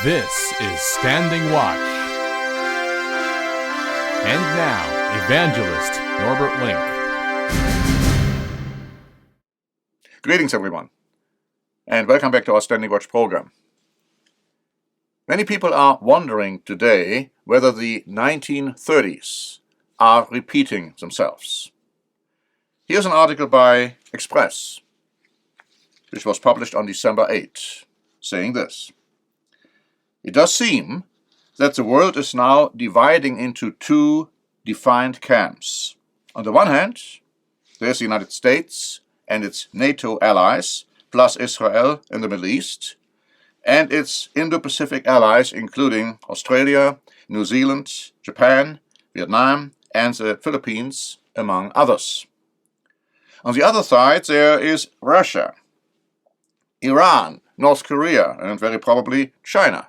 This is Standing Watch. And now, Evangelist Norbert Link. Greetings, everyone, and welcome back to our Standing Watch program. Many people are wondering today whether the 1930s are repeating themselves. Here's an article by Express, which was published on December 8, saying this: "It does seem that the world is now dividing into two defined camps. On the one hand, there's the United States and its NATO allies, plus Israel in the Middle East, and its Indo-Pacific allies, including Australia, New Zealand, Japan, Vietnam, and the Philippines, among others. On the other side, there is Russia, Iran, North Korea, and very probably China.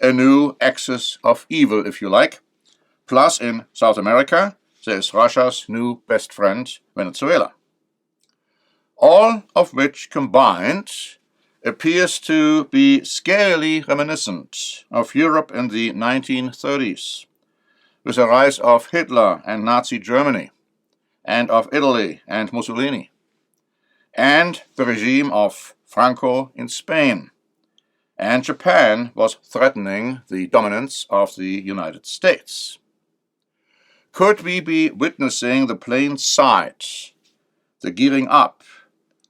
A new axis of evil, if you like. Plus, in South America, there is Russia's new best friend, Venezuela. All of which combined appears to be scarily reminiscent of Europe in the 1930s, with the rise of Hitler and Nazi Germany, and of Italy and Mussolini, and the regime of Franco in Spain. And Japan was threatening the dominance of the United States. Could we be witnessing the plain sight, the gearing up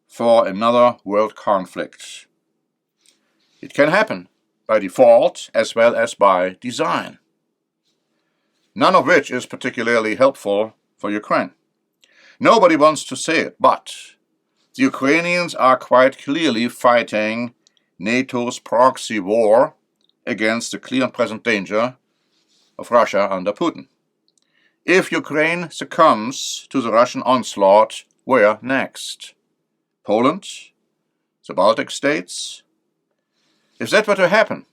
for another world conflict? It can happen by default as well as by design. None of which is particularly helpful for Ukraine. Nobody wants to say it, but the Ukrainians are quite clearly fighting NATO's proxy war against the clear and present danger of Russia under Putin. If Ukraine succumbs to the Russian onslaught, where next? Poland? The Baltic states? If that were to happen,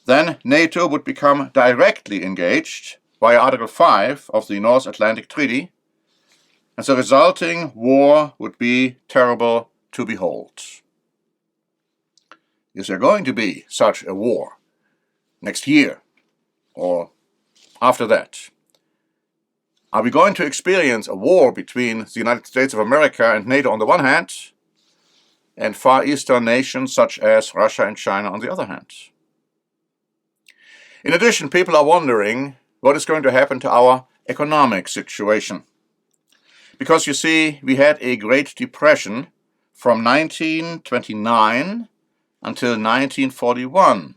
then NATO would become directly engaged via Article 5 of the North Atlantic Treaty, and the resulting war would be terrible to behold. Is there going to be such a war next year or after that? Are we going to experience a war between the United States of America and NATO on the one hand, and Far Eastern nations such as Russia and China on the other hand? In addition, people are wondering what is going to happen to our economic situation. Because you see, we had a Great Depression from 1929 until 1941,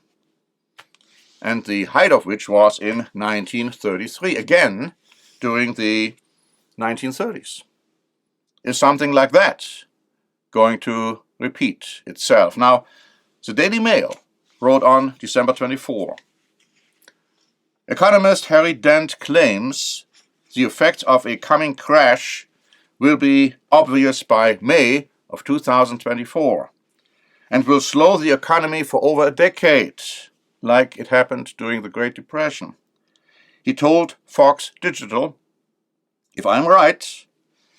and the height of which was in 1933, again during the 1930s. Is something like that going to repeat itself? Now, the Daily Mail wrote on December 24, economist Harry Dent claims the effects of a coming crash will be obvious by May of 2024. And will slow the economy for over a decade, like it happened during the Great Depression. He told Fox Digital, "If I'm right,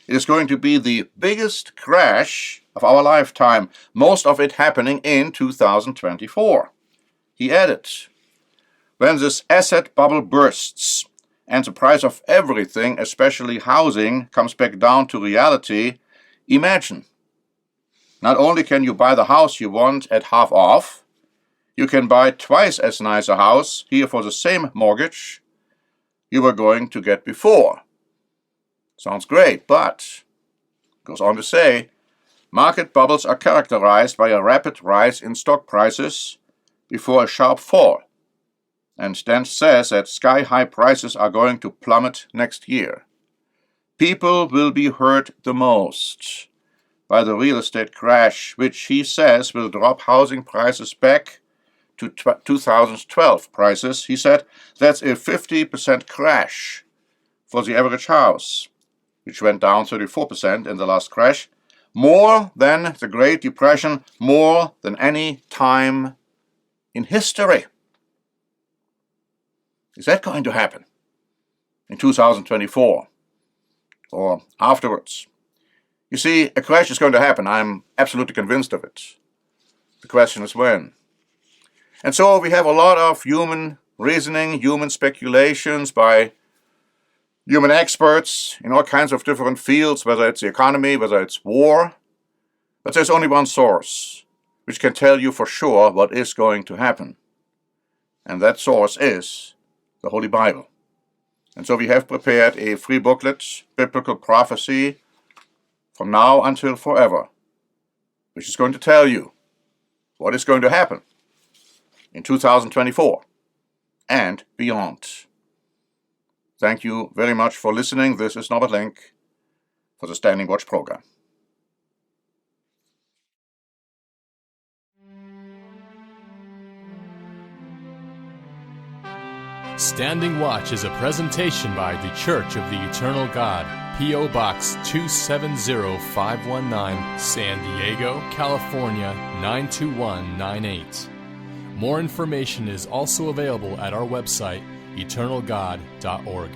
it is going to be the biggest crash of our lifetime, most of it happening in 2024. He added, "When this asset bubble bursts and the price of everything, especially housing, comes back down to reality, imagine. Not only can you buy the house you want at half off, you can buy twice as nice a house here for the same mortgage you were going to get before." Sounds great, but, goes on to say, market bubbles are characterized by a rapid rise in stock prices before a sharp fall. And Dent says that sky-high prices are going to plummet next year. People will be hurt the most by the real estate crash, which he says will drop housing prices back to 2012 prices. He said that's a 50% crash for the average house, which went down 34% in the last crash, more than the Great Depression, more than any time in history. Is that going to happen in 2024 or afterwards? You see, a crash is going to happen. I'm absolutely convinced of it. The question is when. And so we have a lot of human reasoning, human speculations by human experts in all kinds of different fields, whether it's the economy, whether it's war. But there's only one source which can tell you for sure what is going to happen. And that source is the Holy Bible. And so we have prepared a free booklet, Biblical Prophecy from Now Until Forever, which is going to tell you what is going to happen in 2024 and beyond. Thank you very much for listening. This is Norbert Link for the Standing Watch program. Standing Watch is a presentation by The Church of the Eternal God, P.O. Box 270519, San Diego, California 92198. More information is also available at our website, eternalgod.org.